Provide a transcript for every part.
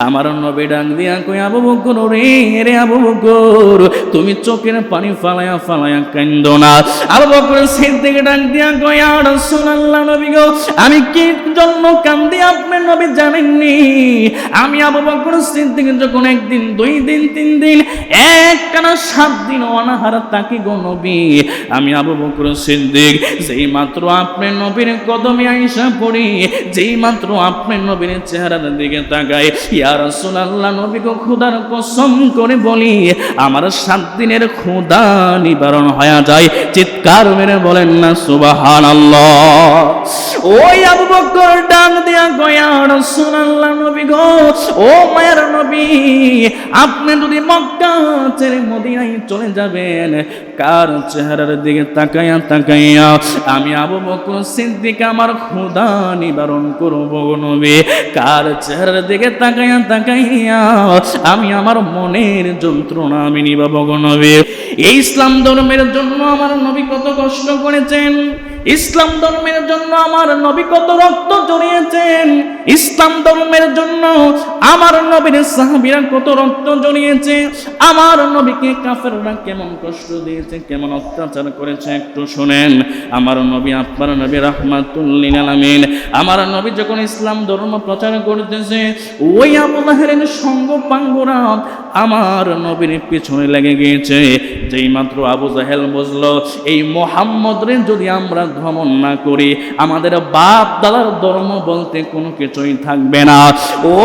আমার নবী ডাক দিয়া কই আবু বকর রে আবু বকর তুমি চোখের পানি ফালায়া ফালায়া কান্দো না। আবু বকর সিদ্দিক ডাক দিয়া কই ইয়া রাসূলুল্লাহ নবী গো আমি কি জন্য কান্দি আপনি নবী জানেননি? আমি আবু বকর সিদ্দিক যখন একদিন দুই দিন তিন দিন একটানা 7 দিন অনাহার থাকি গো নবী, আমি আবু বকর সিদ্দিক যেই মাত্র আপনার নবীর কদমে আইসা পড়ি, যেই মাত্র আপনার নবীর চেহারার দিকে তাকাই, ইয়া রাসূলুল্লাহ নবী গো খোদার কসম করে বলি আমার 7 দিনের ক্ষুধা নিবারণ হয়ে যায়। চিৎকার মেরে বলেন না সুবহানাল্লাহ। ওই আবু বকর ডাক দিয়া কয় ইয়া রাসূলুল্লাহ নবী গো ও মায়ের নবী আপনি যদি মক্কা ছেড়ে মদিনায় চলে যাবেন, কার চেহারার দিকে তাকাইয়া তাকাইয়া আমি আবু বকর সিদ্দিক আমার ক্ষুধা নিবারণ করব নবী? কার চেহারার দিকে তাকাইয়া তাকাইয়া আমি আমার মনের যন্ত্রণা আমি নিবাব নবী? এই ইসলাম ধর্মের জন্য আমার নবী কত কষ্ট করেছেন, ইসলাম ধর্মের জন্য আমার নবী কত রক্ত ঝরিয়েছেন, ইসলাম ধর্মের জন্য আমার নবীর সাহাবীরা কত রক্ত ঝরিয়েছে, আমার নবীকে কাফেররা কেমন কষ্ট দিয়েছে, কেমন অত্যাচার করেছে একটু শুনেন। আমার নবী আপনার নবী রাহমাতুল লিল আলামিন, আমার নবী যখন ইসলাম ধর্ম প্রচার করতেছে ওই আবু লাহেবের সঙ্গ পাঙ্গুরা আমার নবীর পিছনে লেগে গিয়েছে। যেই মাত্র আবু জাহেল বুঝলো এই মুহাম্মদরে যদি আমরা ধর্মন না করি আমাদের বাপ দাদার ধর্ম বলতে কোনো কিছুই থাকবে না,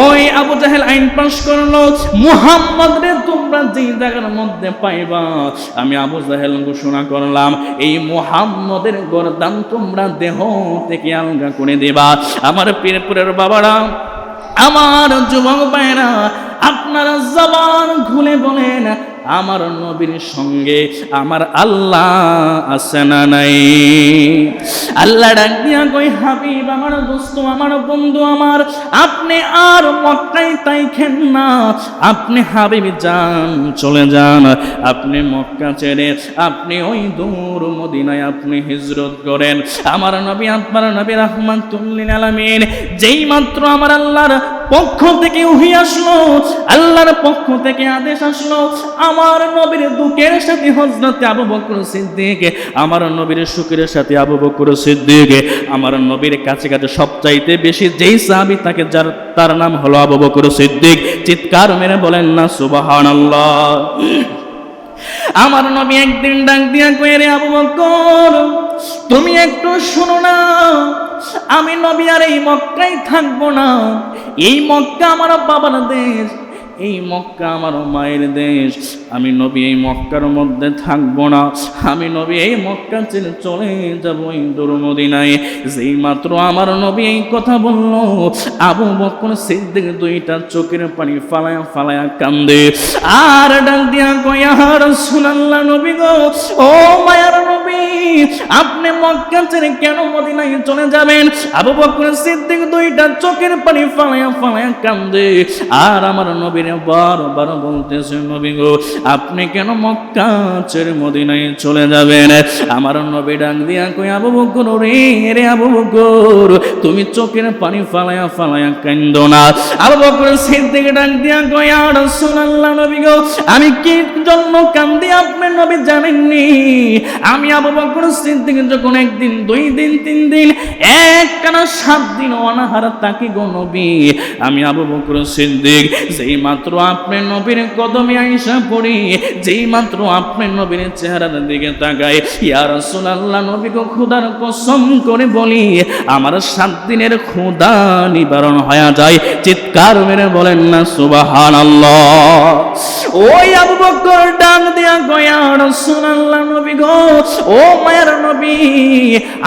ওই আবু জাহেল আইন পাশ করলো মুহাম্মদরে তোমরা যেই জায়গার মধ্যে পাইবা আমি আবু জাহেল ঘোষণা করলাম এই মুহাম্মদের গর্দান তোমরা দেহ থেকে আলগা করে দেবা। আমার পীরপুরের বাবারা, আমার যুবক ভাইরা, আপনারা জবান খুলে বলেন আমার নবীর সঙ্গে আমার আল্লাহ আছে না নাই? আল্লাহ ডাক দিয়া কই হাবিব আমার দোস্ত আমার বন্ধু আমার আপনি আর মক্কায় তাইখেন না, আপনি হাবিব যান চলে যান, আপনি মক্কা ছেড়ে আপনি ওই দূর মদিনায় আপনি হিজরত করেন। আমার নবী আপনার নবী রাহমাতুল লিল আলামিন যেই মাত্র আমার আল্লাহর পক্ষ থেকে ওহী আসলো, আল্লাহর পক্ষ থেকে আদেশ আসলো, আমার নবীর দুঃখের সাথে হযরত আবু বকর সিদ্দিক, আমার নবীর সুখের সাথে আবু বকর সিদ্দিক, আমার নবীর কাছে কাছে সবচাইতে বেশি যেই সাহাবী তাকে তার নাম হলো আবু বকর সিদ্দিক। চিৎকার মেরে বলেন না সুবহানাল্লাহ। আমার নবী একদিন ডাক দিয়া কয় রে আবু বকর তুমি একটু শোনো না, আমি নবী আর এই মক্কায় থাকবো না, এই মক্কা আমার বাবার দেশ, এই মক্কা আমার মায়ের দেশ, আমি নবী এই মক্কার মধ্যে থাকবো না, আমি নবী এই মক্কা ছেড়ে চলে যাবো এই দূর মদিনায়। যেই মাত্র আমার নবী এই কথা বলল আবু বকর সিদ্দিক দুইটা চোখের পানি ফালায়া ফালায়া কান্দে আর ডাক দিয়া কয় ইয়া রাসূলুল্লাহ নবী গো ও মায়ার নবী আপনি মক্কা ছেড়ে কেন মদিনায় চলে যাবেন? আবু বকর সিদ্দিক দুইটা চোখের পানি ফালায়া ফালায়া কান্দে আর আমার নবী বারবার বলতেছে নবী গো আপনি কেন মক্কা ছেড়ে মদিনায় চলে যাবেন? আমার নবী ডাক দিয়া কই আবু বকর রে আবু বকর তুমি চোখের পানি ফালায়া ফালায়া কান্দো না। আবু বকর সিদ্দিক ডাক দিয়া কই ইয়া রাসূলুল্লাহ নবী গো আমি কি জন্য কান্দি আপনি নবী জানেননি? আমি আবু বকর সিদ্দিক যখন একদিন দুই দিন তিন দিন একটানা 7 দিন অনাহার থাকি গো নবী, আমি আবু বকর সিদ্দিক যেই মাত্র আপনার নবীর কদমে আইসা পড়ি, যেই মাত্র আপনার নবীর চেহারার দিকে তাকাই, ইয়া রাসূলুল্লাহ নবী গো খোদার কসম করে বলি আমার 7 দিনের ক্ষুধা নিবারণ হয়ে যায়। চিৎকার মেরে বলেন না সুবহানাল্লাহ। ওই আবু বকর ডাক দিয়া কয় ইয়া রাসূলুল্লাহ নবী গো ও মায়ের নবী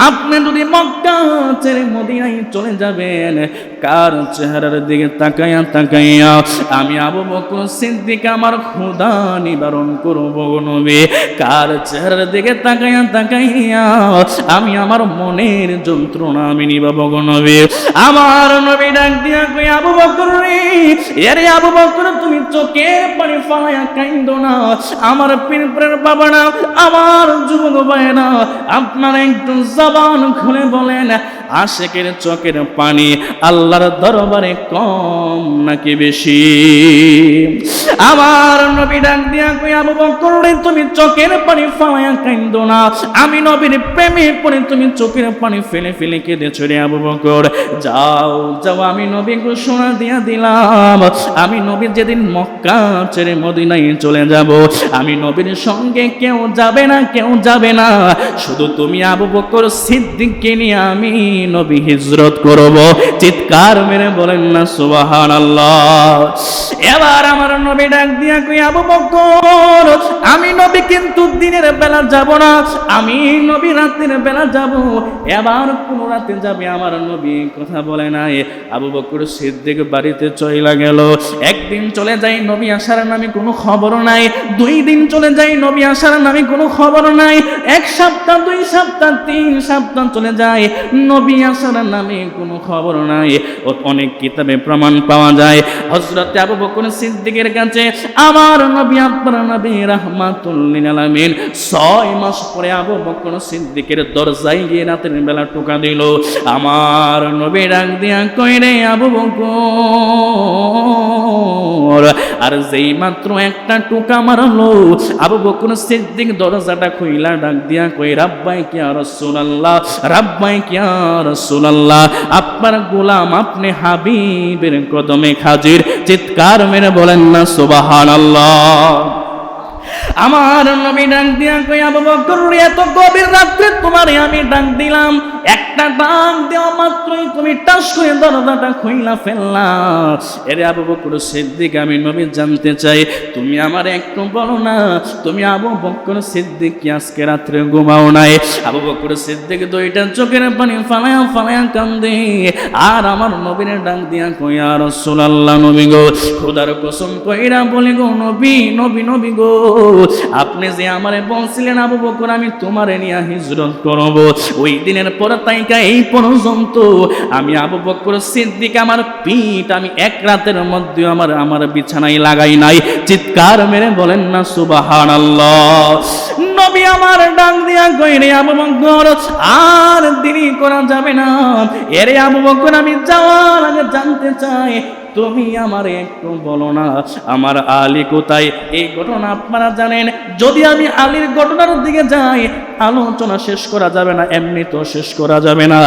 আপনি যদি মক্কা ছেড়ে মদিনায় চলে যাবেন, কার চেহারার দিকে তাকাইয়া তাকাইয়া আমি আবু বকর সিদ্দিক আমার ক্ষুধা নিবারণ করব নবী? কার চেহারার দিকে তাকাইয়া তাকাইয়া আমি আমার মনের যন্ত্রণা আমি নিবাব নবী? আমার নবী ডাক দিয়া কই আবু বকর রে আবু বকর তুমি চোখের পানি ফালায়া কান্দো না। আমার পীরপুরের বাবারা, আমার যুবক ভাইরা, আপনারা একটু জবান খুলে বলেন আশিকের চোখের পানি আল্লাহর দরবারে কম নাকি বেশি? আমার নবী ডাক দিয়া কই আবু বকর রে তুমি চোখের পানি ফালায়া কাঁদো না, আমি নবীর প্রেমে পড়ে তুমি চোখের পানি ফেলে ফেলে কেঁদেছো রে আবু বকর। যাও যাও, আমি নবী ঘোষণা দিয়া দিলাম, আমি নবী যেদিন মক্কা ছেড়ে মদিনায় চলে যাব, আমি নবীর সঙ্গে কেউ যাবে না, কেউ যাবে না, শুধু তুমি আবু বকর সিদ্দিককে নিয়ে আমি নবী হিজরত করব। চিৎকার মেরে বলেন না সুবহানাল্লাহ। এবার আমার নবী ডাক দিয়া কই আবু বকর আমি নবী কিন্তু দিনের বেলা যাব না, আমি নবী রাতের বেলা যাব। এবার কোন রাতে যাবে আমার নবী কথা বলে নাই। আবু বকর সিদ্দিক বাড়িতে চলে গেল। একদিন চলে যায় নবী আসার নামে কোনো খবর নাই, 2 দিন চলে যায় নবী আসার নামে কোনো খবর নাই, 1 সপ্তাহ 2 সপ্তাহ 3 সপ্তাহ চলে যায় নবী আসার নামে কোনো খবর নাই। অনেক কিতাবে প্রমাণ পাওয়া যায় হযরত আবু বকর সিদ্দিকের কাছে আমার নবী আপনার নবী রাহমাতুল লিল আলামিন 6 মাস পরে আবু বকর সিদ্দিকের দরজায় গিয়ে রাতের বেলা টোকা দিল। আমার নবী ডাক দিয়া কই রে আবু বকর, আর যেই মাত্র একটা টোকা মারলো আবু বকর সিদ্দিক দরজাটা খুইলা ডাক দিয়া কই রাব্বাইক ইয়া রাসূলুল্লাহ, রাব্বাইক ইয়া রাসূলুল্লাহ, আপনার গোলাম আপনি হাবিবের কদমে হাজির। চিৎকার মেরে বলেন না সুবহানাল্লাহ। আমার নবী ডাক দিয়া কই আবু বকর এত গভীর রাত্রে তোমারে আমি ডাক দিলাম, একটা ডাক দেওয়া মাত্রই তুমি টাস করে দরজাটা খুইলা ফেললা। এরে আবু বকর সিদ্দিক আমি নবী জানতে চাই তুমি আমার একটু বলো না, তুমি আবু বকর সিদ্দিক কি আজকে রাত্রে ঘুমাও নাই? আবু বকর সিদ্দিক 2টা চোখের পানি ফালায়া ফালায়া কান্দে আর আমার নবীর ডাক দিয়া কই ইয়া রাসূলুল্লাহ, নবী গো খোদার কসম কইরা বলি গো নবী নবী নবী গো, আপনি যে আমারে বলছিলেন আবু বকর আমি তোমারে নিয়ে হিজরত করব, ওই দিনের পর তাইকা এই পর্যন্ত আমি আবু বকর সিদ্দিক আমার পিঠ আমি 1 রাতের মধ্যে আমার বিছানায় লাগাই নাই। চিৎকার মেরে বলেন না সুবহানাল্লাহ। নবী আমার ডাক দিয়া কই রে আবু বকর আর দেরি করা যাবে না, এরে আবু বকর আমি যাওয়ার আগে জানতে চাই তুমি আমারে একটু বলো না আমার আলী কোথায়? এই ঘটনা আপনারা জানেন, যদি আমি আলীর ঘটনার দিকে যাই আলোচনা শেষ করা যাবে না, এমনি তো শেষ করা যাবে না।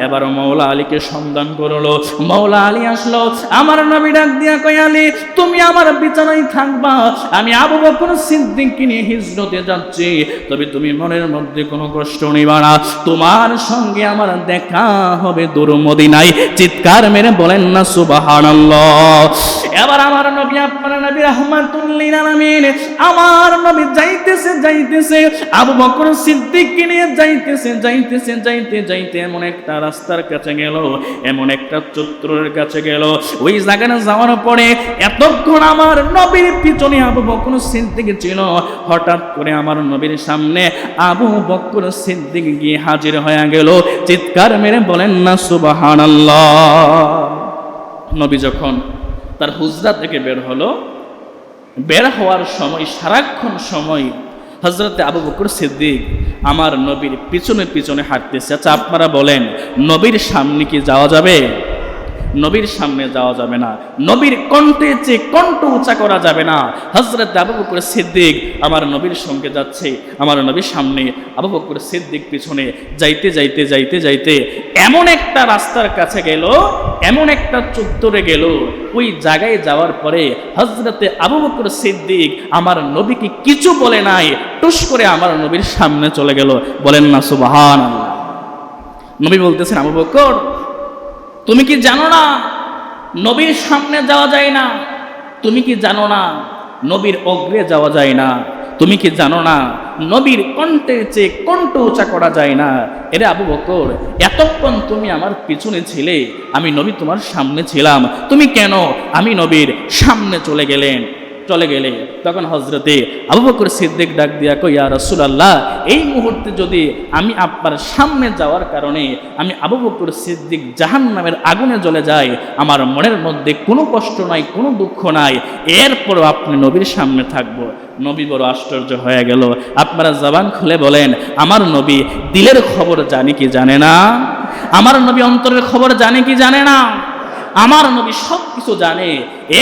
এবার মওলা আলীকে সন্ধান করলো, মওলা আলী আসলো, আমার নবী ডাক দিয়া কই আলী তুমি আমার বিছানায় থাকবা, আমি আবু বকর সিদ্দিককে নিয়ে হিজরতে যাচ্ছি, তবে তুমি মনের মধ্যে কোনো কষ্ট নিবা না, তোমার সঙ্গে আমার দেখা হবে দূর মদিনায়। চিৎকার মেরে বলেন না সুবহানাল্লাহ। এবার আমার নবী আপনার নবী রাহমাতুল লিল আলামিন আমার নবী যাইতেছে আবু বকর সিদ্দিককে নিয়ে যাইতে এমন একটা রাস্তার কাছে গেল, এমন একটা চত্বরের কাছে গেল। ওই জায়গায় যাওয়ার পরে এতক্ষণ আমার নবীর পিছনে আবু বকর সিদ্দিক ছিল, হঠাৎ করে আমার নবীর সামনে আবু বকর সিদ্দিক গিয়ে হাজির হয়ে গেল। চিৎকার মেরে বলেন না সুবহানাল্লাহ। নবী যখন তার হুজরা থেকে বের হলো, বের হওয়ার সময় সারাক্ষণ সময় হযরতে আবু বকর সিদ্দিক আমার নবীর পিছনে পিছনে হাঁটতেছে। আচ্ছা আপনারা বলেন নবীর সামনে কি যাওয়া যাবে? নবীর সামনে যাওয়া যাবে না, নবীর কণ্ঠে চেয়ে কণ্ঠ উঁচা করা যাবে না। হযরত আবু বকর সিদ্দিক আমার নবীর সঙ্গে যাচ্ছে, আমার নবীর সামনে আবু বকর সিদ্দিক পিছনে যাইতে এমন একটা রাস্তার কাছে গেল, এমন একটা চত্বরে গেল, ওই জায়গায় যাওয়ার পরে হযরতে আবু বকর সিদ্দিক আমার নবীকে কিছু বলে নাই, টুস করে আমার নবীর সামনে চলে গেল। বলেন না সুবহানাল্লাহ। নবী বলতেছেন আবু বকর তুমি কি জানো না নবীর সামনে যাওয়া যায় না? তুমি কি জানো না নবীর অগ্রে যাওয়া যায় না? তুমি কি জানো না নবীর কণ্ঠের চেয়ে কণ্ঠ উঁচা করা যায় না? এরে আবু বকর এতক্ষণ তুমি আমার পিছনে ছিলে, আমি নবী তোমার সামনে ছিলাম, তুমি কেন আমি নবীর সামনে চলে গেলে? তখন হযরতে আবু বকর সিদ্দিক ডাক দিয়া কই ইয়া রাসূলুল্লাহ, এই মুহূর্তে যদি আমি আপনার সামনে যাওয়ার কারণে আমি আবু বকর সিদ্দিক জাহান্নামের আগুনে জ্বলে যাই, আমার মনের মধ্যে কোনো কষ্ট নাই, কোনো দুঃখ নাই, এরপরও আপনি নবীর সামনে থাকবো। নবী বড় আশ্চর্য হয়ে গেল। আপনারা জবান খুলে বলেন আমার নবী দিলের খবর জানি কি জানে না? আমার নবী অন্তরের খবর জানে কি জানে না? আমার নবী সব কিছু জানে।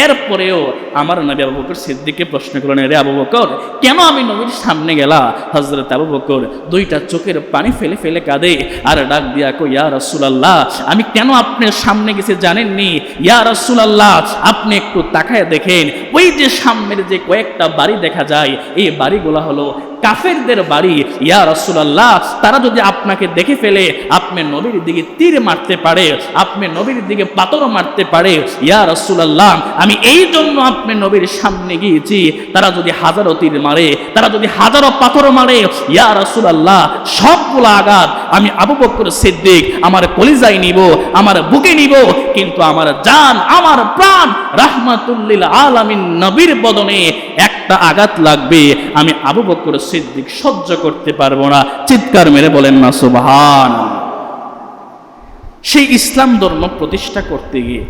এরপরেও আমার নবী আবু বকর সিদ্দিককে প্রশ্ন করলেন, রে আবু বকর, কেন আমি নবীর সামনে গেলা? হযরত আবু বকর দুইটা চোখের পানি ফেলে ফেলে কাঁদে আর ডাক দিয়া কই, ইয়া রাসূলুল্লাহ, আমি কেন আপনার সামনে গেছি জানেননি? ইয়া রাসূলুল্লাহ, আপনি একটু তাকায় দেখেন, ওই যে সামনের যে কয়েকটা বাড়ি দেখা যায়, এই বাড়িগুলো হলো কাফেরদের বাড়ি। ইয়া রাসূলুল্লাহ, তারা যদি আপনাকে দেখে ফেলে আপনি নবীর দিকে তীর মারতে পারে, আপনি নবীর দিকে পাথর মারতে পারে। ইয়া রাসূলুল্লাহ, আমি এই জন্য আপনি নবীর সামনে গিয়েছি, তারা যদি হাজারো তীর মারে, তারা যদি হাজারো পাথর মারে, ইয়া রাসূলুল্লাহ, সবগুলো আঘাত আমি আবু বকর সিদ্দিক আমার কলিজায় নিব, আমার বুকে নিব, কিন্তু আমার জান, আমার প্রাণ রাহমাতুল লিল আলামিন নবীর বদনে একটা আঘাত লাগবে, আমি আবু বকর সিদ্দিক সহ্য করতে পারবো না। চিৎকার মেরে বলেন না সুবহানাল্লাহ। সেই ইসলাম ধর্ম প্রতিষ্ঠা করতে গিয়ে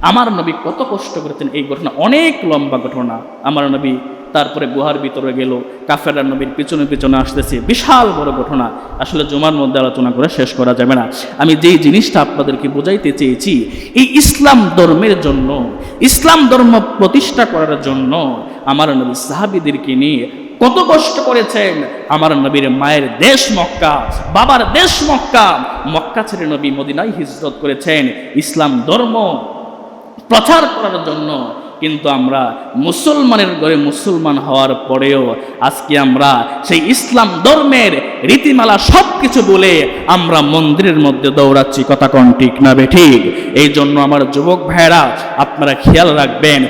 আমার নবী কত কষ্ট করেছেন, এই ঘটনা অনেক লম্বা ঘটনা। আমার নবী তারপরে গুহার ভিতরে গেল, কাফেররা নবীর পিছনে পিছনে আসতেছে, বিশাল বড় ঘটনা। আসলে জুমার মধ্যে আলোচনা করে শেষ করা যাবে না। আমি যেই জিনিসটা আপনাদেরকে বোঝাইতে চেয়েছি, এই ইসলাম ধর্মের জন্য, ইসলাম ধর্ম প্রতিষ্ঠা করার জন্য আমার নবী সাহাবীদেরকে নিয়ে কত কষ্ট করেছেন। আমার নবীর মায়ের দেশ মক্কা, বাবার দেশ মক্কা, মক্কা ছেড়ে নবী মদিনায় হিজরত করেছেন ইসলাম ধর্ম প্রচার করার জন্য। কিন্তু আমরা মুসলমানের ঘরে মুসলমান হওয়ার পরেও আজকে আমরা সেই ইসলাম ধর্মের রীতিমালা সব কিছু বলে আমরা মন্দিরের মধ্যে দৌড়াচ্ছি। কথা কোন ঠিক না বে ঠিক? এই জন্য আমার যুবক ভাইরা, আপনারা খেয়াল রাখবেন।